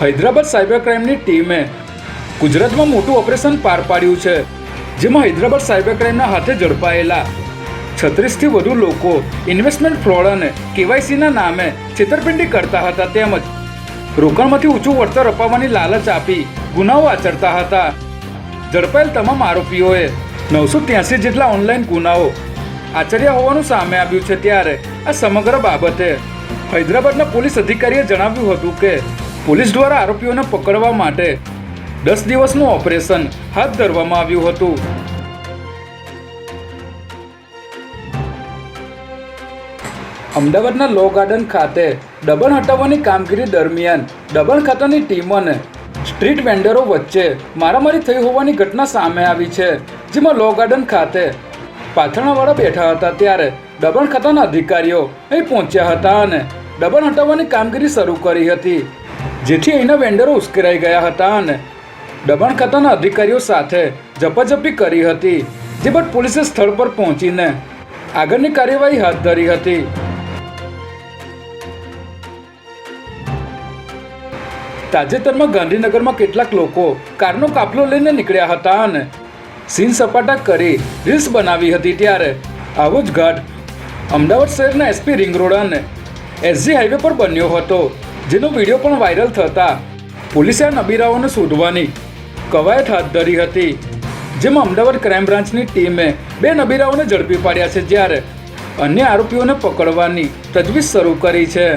Hyderabad cyber ક્રાઇમની ટીમે ગુજરાતમાં મોટું ઓપરેશન પાર પાડ્યું છે, જેમાં હૈદરાબાદ સાયબર ક્રાઇમના હાથે ઝડપાયેલા 36થી વધુ લોકો ઇન્વેસ્ટમેન્ટ ફ્રોડ અને કેવાયસીના નામે છેતરપિંડી કરતા હતા, તેમજ રોકાણમાંથી ઊંચું વળતર અપાવવાની લાલચ આપી ગુનાઓ આચરતા હતા. ઝડપાયેલ તમામ આરોપીઓએ 983 જેટલા ઓનલાઈન ગુનાઓ આચર્યા હોવાનું સામે આવ્યું છે. ત્યારે આ સમગ્ર બાબતે હૈદરાબાદના પોલીસ અધિકારીએ જણાવ્યું હતું કે પોલીસ દ્વારા આરોપીઓને પકડવા માટે 10 દિવસનું ઓપરેશન હાથ ધરવામાં આવ્યું હતું. અમદાવાદના લો ગાર્ડન ખાતે દબાણ હટાવવાની કામગીરી દરમિયાન દબાણ ખાતાની ટીમ અને સ્ટ્રીટ વેન્ડરો વચ્ચે મારામારી થઈ હોવાની ઘટના સામે આવી છે, જેમાં લો ગાર્ડન ખાતે પાથરણાવાળા બેઠા હતા, ત્યારે દબાણ ખાતાના અધિકારીઓ અહીં પહોંચ્યા હતા અને દબાણ હટાવવાની કામગીરી શરૂ કરી હતી, જેથી અહીંના વેન્ડરો ઉશ્કેરાઈ ગયા હતા અને દબાણ ખાતાના અધિકારીઓ સાથે ઝપાઝપી કરી હતી. જે બાદ પોલીસે સ્થળ પર પહોંચીને આગળની કાર્યવાહી હાથ ધરી હતી. તાજેતરમાં ગાંધીનગરમાં કેટલાક લોકો કારનો કાફલો લઈને નીકળ્યા હતા અને સીન સપાટા કરી રીલ્સ બનાવી હતી, ત્યારે આવો જ ઘાટ અમદાવાદ શહેરના એસપી રિંગ રોડ અને એસજી હાઈવે પર બન્યો હતો, જેનો વિડીયો પણ વાયરલ થતા પોલીસે આ નબીરાઓને શોધવાની કવાયત હાથ ધરી હતી, જેમાં અમદાવાદ ક્રાઇમ બ્રાન્ચની ટીમે 2 નબીરાઓને ઝડપી પાડ્યા છે, જ્યારે અન્ય આરોપીઓને પકડવાની તજવીજ શરૂ કરી છે.